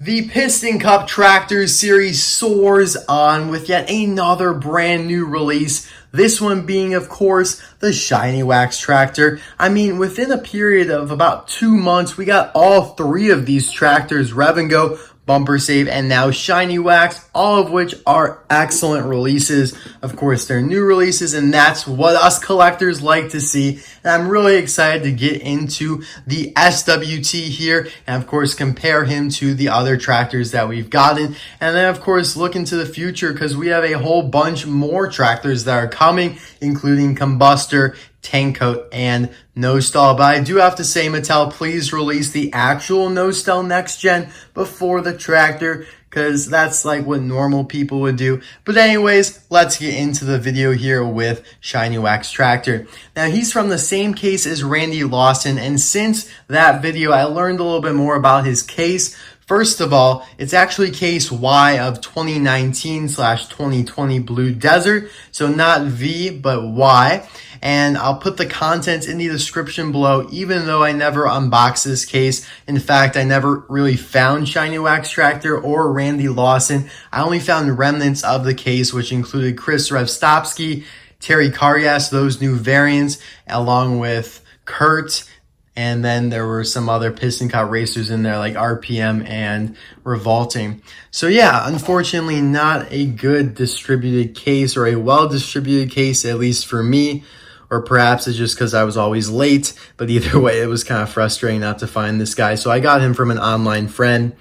The Piston Cup Tractor Series soars on with yet another brand new release. This one being, of course, the Shiny Wax Tractor. I mean, within a period of about 2 months, we got all 3 of these tractors, Rev-N-Go, Bumper Save, and now Shiny Wax, all of which are excellent releases. Of course, they're new releases, and that's what us collectors like to see. And I'm really excited to get into the SWT here, and of course, compare him to the other tractors that we've gotten. And then, of course, look into the future, because we have a whole bunch more tractors that are coming, including Combustor, Tank Coat, and No Stall. But I do have to say, Mattel, please release the actual No Stall Next Gen before the tractor, because that's like what normal people would do. But anyways, let's get into the video here with Shiny Wax Tractor. Now, he's from the same case as Randy Lawson, and since that video, I learned a little bit more about his case. First of all, it's actually case Y of 2019/2020 Blue Desert. So not V, but Y. And I'll put the contents in the description below, even though I never unboxed this case. In fact, I never really found Shiny Wax Tractor or Randy Lawson. I only found remnants of the case, which included Kris Revstopski, Terry Kargas, those new variants, along with Kurt. And then there were some other Piston Cup racers in there like RPM and Revolting. So yeah, unfortunately not a good distributed case, or a well-distributed case, at least for me. Or perhaps it's just because I was always late. But either way, it was kind of frustrating not to find this guy. So I got him from an online friend.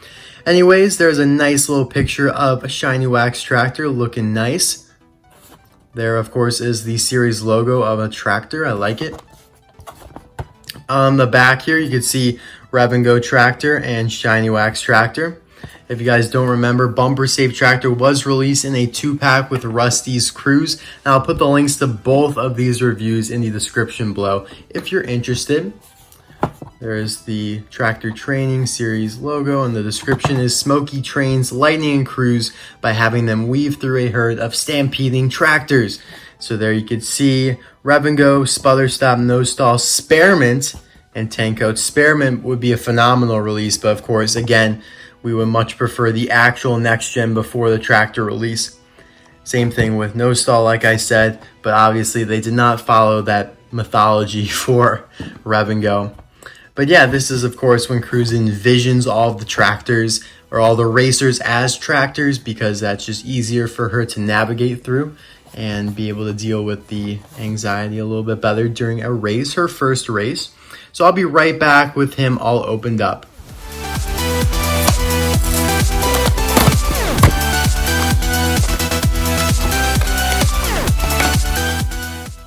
Anyways, there's a nice little picture of a Shiny Wax Tractor looking nice. There, of course, is the series logo of a tractor. I like it. On the back here, you can see Rev-N-Go Tractor and Shiny Wax Tractor. If you guys don't remember, Bumper Save Tractor was released in a 2-pack with Rust-eze Cruise. And I'll put the links to both of these reviews in the description below if you're interested. There's the Tractor Training Series logo, and the description is Smokey trains Lightning and Cruise by having them weave through a herd of stampeding tractors. So there you can see Rev-N-Go, Sputter Stop, No Stall, Spearmint, and Tank Coat. Spearmint would be a phenomenal release, but of course, again, we would much prefer the actual next gen before the tractor release. Same thing with No Stall, like I said, but obviously they did not follow that mythology for Rev-N-Go. But yeah, this is of course when Cruz envisions all of the tractors or all the racers as tractors, because that's just easier for her to navigate through and be able to deal with the anxiety a little bit better during a race, her first race. So I'll be right back with him all opened up.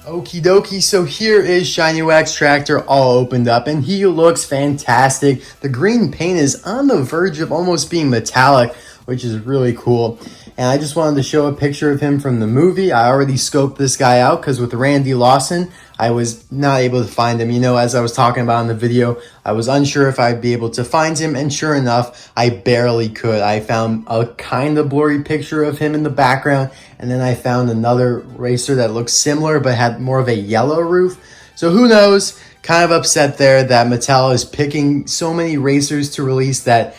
Okie dokie, so here is Shiny Wax Tractor all opened up, and he looks fantastic. The green paint is on the verge of almost being metallic, which is really cool. And I just wanted to show a picture of him from the movie. I already scoped this guy out because with Randy Lawson, I was not able to find him. You know, as I was talking about in the video, I was unsure if I'd be able to find him, and sure enough, I barely could. I found a kind of blurry picture of him in the background, and then I found another racer that looked similar but had more of a yellow roof. So who knows? Kind of upset there that Mattel is picking so many racers to release that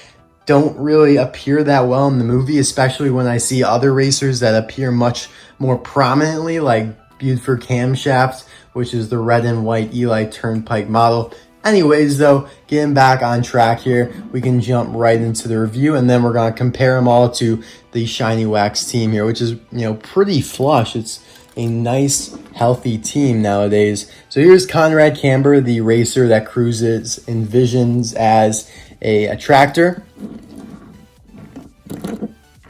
don't really appear that well in the movie, especially when I see other racers that appear much more prominently, like Buford Camshaft, which is the red and white Eli Turnpike model. Anyways, though, getting back on track here, we can jump right into the review, and then we're going to compare them all to the Shiny Wax team here, which is, pretty flush. It's a nice, healthy team nowadays. So here's Conrad Camber, the racer that Cruz envisions as a tractor.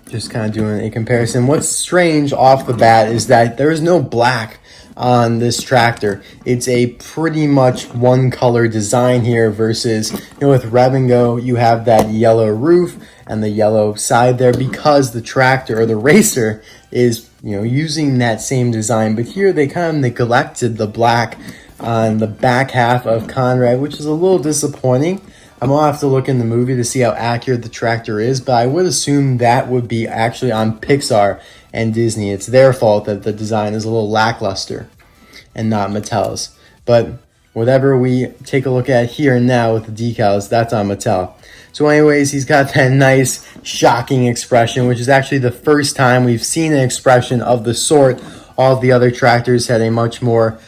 Just kind of doing a comparison. What's strange off the bat is that there is no black on this tractor. It's a pretty much one color design here versus, with Rev-N-Go, you have that yellow roof and the yellow side there because the tractor or the racer is, using that same design. But here they kind of neglected the black on the back half of Conrad, which is a little disappointing. I'm going to have to look in the movie to see how accurate the tractor is, but I would assume that would be actually on Pixar and Disney. It's their fault that the design is a little lackluster and not Mattel's. But whatever we take a look at here and now with the decals, that's on Mattel. So anyways, he's got that nice, shocking expression, which is actually the first time we've seen an expression of the sort. All of the other tractors had a much more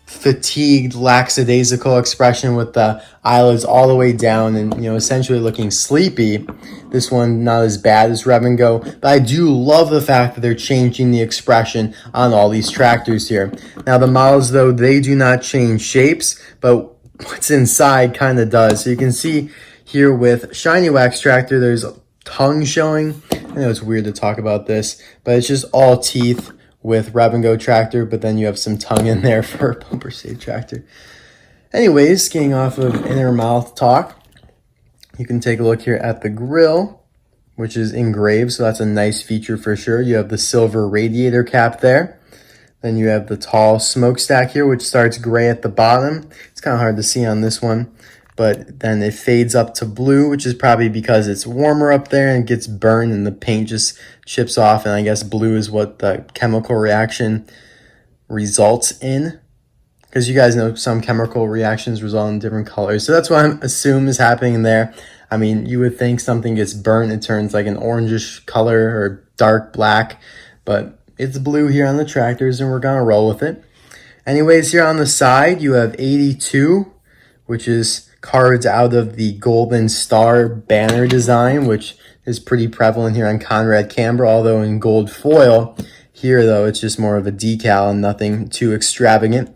fatigued, lackadaisical expression with the eyelids all the way down and, essentially looking sleepy. This one not as bad as Rev-N-Go, but I do love the fact that they're changing the expression on all these tractors here. Now the models, though, they do not change shapes, but what's inside kind of does. So you can see here with Shiny Wax Tractor, there's a tongue showing. I know it's weird to talk about this, but it's just all teeth with Rev-N-Go tractor, but then you have some tongue in there for Bumper Safe tractor. Anyways, getting off of inner mouth talk, you can take a look here at the grill, which is engraved, so that's a nice feature for sure. You have the silver radiator cap there. Then you have the tall smokestack here, which starts gray at the bottom. It's kind of hard to see on this one, but then it fades up to blue, which is probably because it's warmer up there and gets burned and the paint just chips off. And I guess blue is what the chemical reaction results in, because you guys know some chemical reactions result in different colors. So that's what I assume is happening there. I mean, you would think something gets burnt, it turns like an orangish color or dark black, but it's blue here on the tractors and we're gonna roll with it. Anyways, here on the side, you have 82, which is cards out of the Golden Star banner design, which is pretty prevalent here on Conrad Camber, although in gold foil. Here, though, it's just more of a decal and nothing too extravagant.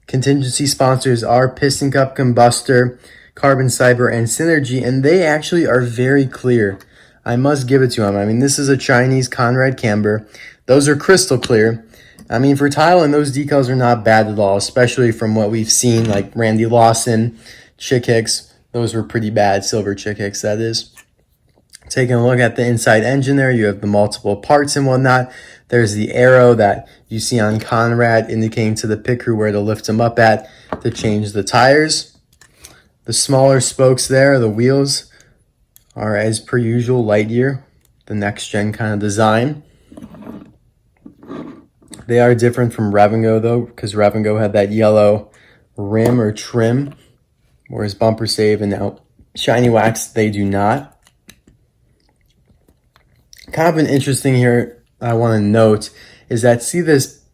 Contingency sponsors are Piston Cup, Combustor, Carbon Cyber, and Synergy, and they actually are very clear. I must give it to them. I mean, this is a Chinese Conrad Camber. Those are crystal clear. I mean, for Thailand, those decals are not bad at all, especially from what we've seen, like Randy Lawson, Chick Hicks. Those were pretty bad, silver Chick Hicks, that is. Taking a look at the inside engine there, you have the multiple parts and whatnot. There's the arrow that you see on Conrad indicating to the pit crew where to lift them up at to change the tires. The smaller spokes there, the wheels, are as per usual Lightyear, the next gen kind of design. They are different from Rev-N-Go though, because Rev-N-Go had that yellow rim or trim, whereas Bumper Save and now Shiny Wax, they do not. Kind of an interesting here I want to note is that, see this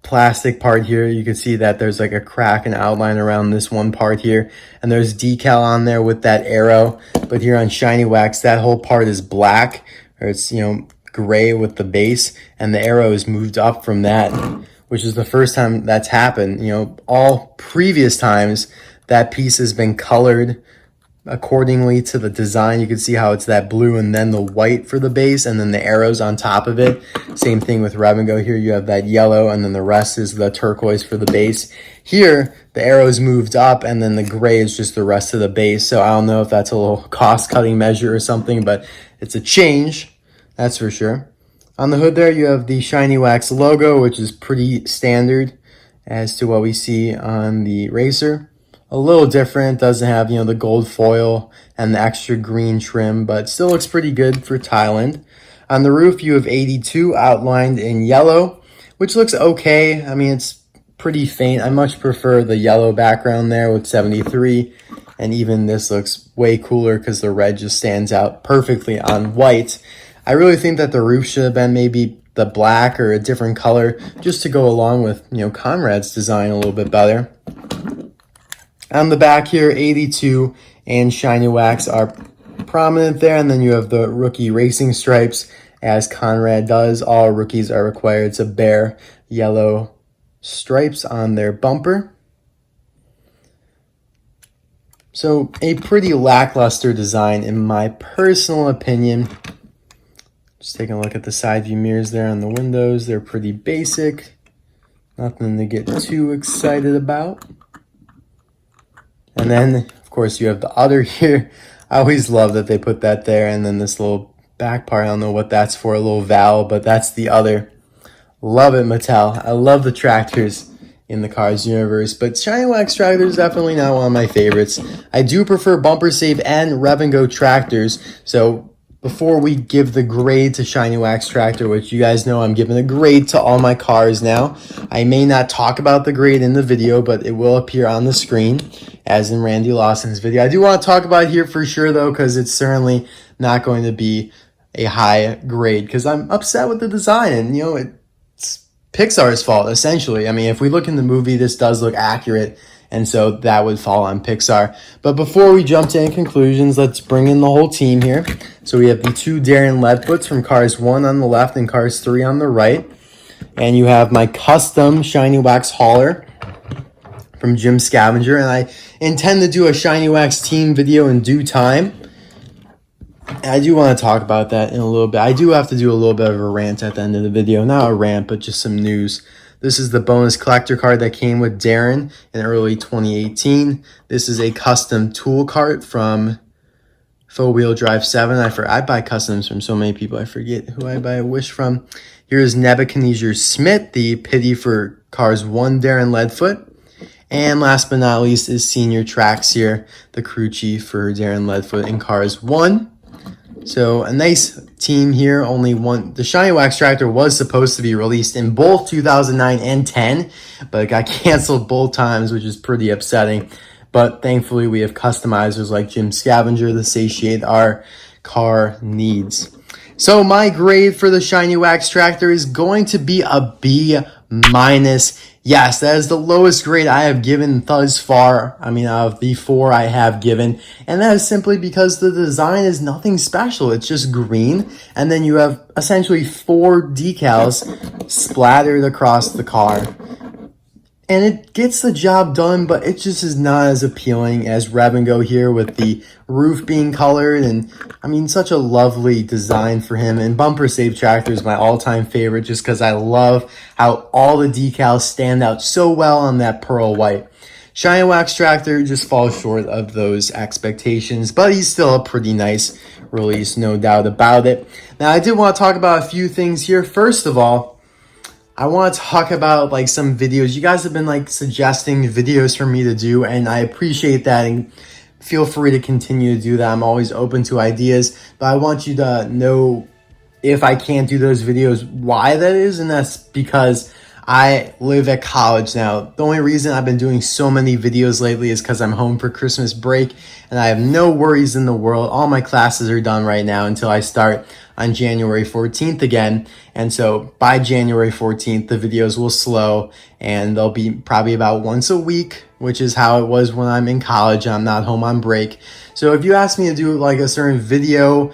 plastic part here? You can see that there's like a crack and outline around this one part here, and there's decal on there with that arrow. But here on Shiny Wax, that whole part is black, or it's, gray with the base, and the arrow is moved up from that, which is the first time that's happened. All previous times that piece has been colored accordingly to the design. You can see how it's that blue and then the white for the base and then the arrows on top of it. Same thing with Rev-N-Go. Here you have that yellow and then the rest is the turquoise for the base. Here the arrows moved up and then the gray is just the rest of the base. So I don't know if that's a little cost cutting measure or something, but it's a change, that's for sure. On the hood there you have the Shiny Wax logo, which is pretty standard as to what we see on the Racer. A little different, doesn't have, the gold foil and the extra green trim, but still looks pretty good for Thailand. On the roof, you have 82 outlined in yellow, which looks okay. I mean, it's pretty faint. I much prefer the yellow background there with 73, and even this looks way cooler because the red just stands out perfectly on white. I really think that the roof should have been maybe the black or a different color just to go along with, Conrad's design a little bit better. On the back here, 82 and Shiny Wax are prominent there, and then you have the rookie racing stripes, as Conrad does. All rookies are required to bear yellow stripes on their bumper. So a pretty lackluster design in my personal opinion. Just taking a look at the side view mirrors there on the windows. They're pretty basic. Nothing to get too excited about. And then, of course, you have the udder here. I always love that they put that there. And then this little back part, I don't know what that's for, a little valve, but that's the udder. Love it, Mattel. I love the tractors in the Cars universe. But Shiny Wax Tractor is definitely not one of my favorites. I do prefer Bumper Safe and Rev-N-Go tractors. So before we give the grade to Shiny Wax Tractor, which you guys know I'm giving a grade to all my cars now. I may not talk about the grade in the video, but it will appear on the screen, as in Randy Lawson's video. I do want to talk about it here for sure, though, because it's certainly not going to be a high grade, because I'm upset with the design, and, you know, it's Pixar's fault, essentially. I mean, if we look in the movie, this does look accurate, and so that would fall on Pixar. But before we jump to any conclusions, let's bring in the whole team here. So we have the two Darren Leadfoots from Cars 1 on the left and Cars 3 on the right. And you have my custom Shiny Wax hauler from Jim Scavenger. And I intend to do a Shiny Wax team video in due time. And I do want to talk about that in a little bit. I do have to do a little bit of a rant at the end of the video. Not a rant, but just some news. This is the bonus collector card that came with Darren in early 2018. This is a custom tool cart from Four Wheel Drive 7. I buy customs from so many people, I forget who I buy a wish from. Here's Nebuchadnezzar Smith, the pity for Cars 1 Darren Leadfoot. And last but not least is Senior Tracks here, the crew chief for Darren Leadfoot in Cars 1. So a nice team here, only one. The Shiny Wax Tractor was supposed to be released in both 2009 and 10, but it got canceled both times, which is pretty upsetting. But thankfully, we have customizers like Jim Scavenger to satiate our car needs. So my grade for the Shiny Wax Tractor is going to be a B-. Yes, that is the lowest grade I have given thus far. I mean, out of the 4 I have given. And that is simply because the design is nothing special. It's just green. And then you have essentially 4 decals splattered across the car. And it gets the job done, but it just is not as appealing as Rev-N-Go here with the roof being colored. And, I mean, such a lovely design for him. And Bumper Safe Tractor is my all-time favorite just because I love how all the decals stand out so well on that pearl white. Shiny Wax Tractor just falls short of those expectations, but he's still a pretty nice release, no doubt about it. Now, I did want to talk about a few things here. First of all, I want to talk about like some videos. You guys have been like suggesting videos for me to do, and I appreciate that, and feel free to continue to do that. I'm always open to ideas, but I want you to know, if I can't do those videos, why that is, and that's because I live at college now. The only reason I've been doing so many videos lately is because I'm home for Christmas break, and I have no worries in the world. All my classes are done right now until I start on January 14th again. And so by January 14th, the videos will slow, and they'll be probably about once a week, which is how it was when I'm in college and I'm not home on break. So if you ask me to do like a certain video,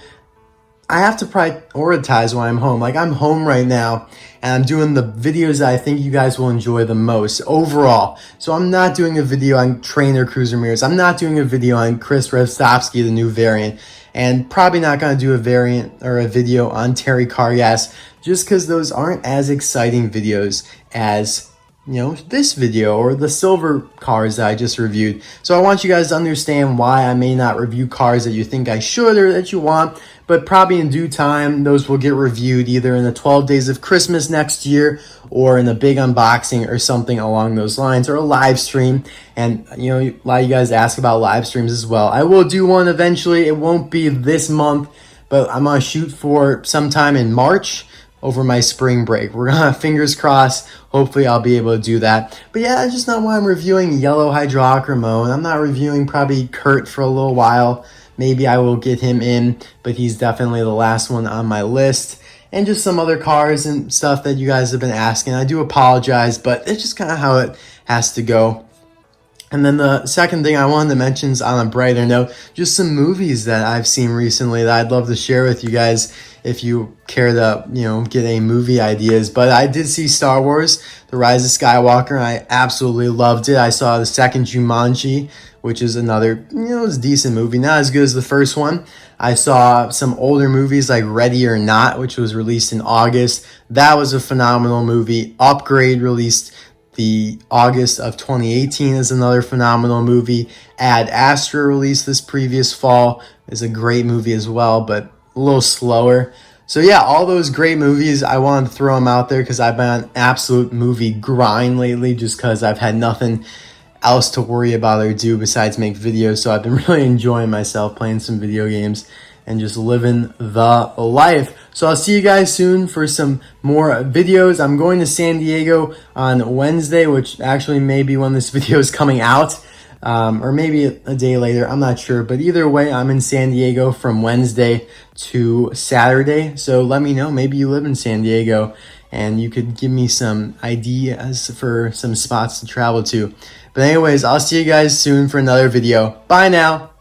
I have to prioritize when I'm home. Like, I'm home right now, and I'm doing the videos that I think you guys will enjoy the most overall. So I'm not doing a video on trainer Cruz Ramirez. I'm not doing a video on Kris Revstopski, the new variant. And probably not going to do a variant or a video on Terry Kargas, just because those aren't as exciting videos as, you know, this video or the silver cars that I just reviewed. So I want you guys to understand why I may not review cars that you think I should or that you want, but probably in due time, those will get reviewed either in the 12 days of Christmas next year or in a big unboxing or something along those lines, or a live stream. And, you know, a lot of you guys ask about live streams as well. I will do one eventually. It won't be this month, but I'm going to shoot for sometime in March over my spring break. We're going to, fingers crossed, hopefully I'll be able to do that. But yeah, that's just not why I'm reviewing Yellow Hydrochromo, and I'm not reviewing probably Kurt for a little while. Maybe I will get him in, but he's definitely the last one on my list. And just some other cars and stuff that you guys have been asking. I do apologize, but it's just kind of how it has to go. And then the second thing I wanted to mention is, on a brighter note, just some movies that I've seen recently that I'd love to share with you guys if you care to, you know, get any movie ideas. But I did see Star Wars, The Rise of Skywalker, and I absolutely loved it. I saw the second Jumanji, which is another, you know, it's a decent movie. Not as good as the first one. I saw some older movies like Ready or Not, which was released in August. That was a phenomenal movie. Upgrade, released the August of 2018, is another phenomenal movie. Ad Astra, released this previous fall, is a great movie as well, but a little slower. So yeah, all those great movies, I wanted to throw them out there because I've been on an absolute movie grind lately, just because I've had nothing else to worry about or do besides make videos. So I've been really enjoying myself playing some video games and just living the life. So I'll see you guys soon for some more videos. I'm going to San Diego on Wednesday, which actually may be when this video is coming out, or maybe a day later. I'm not sure. But either way, I'm in San Diego from Wednesday to Saturday. So let me know. Maybe you live in San Diego and you could give me some ideas for some spots to travel to. But anyways, I'll see you guys soon for another video. Bye now.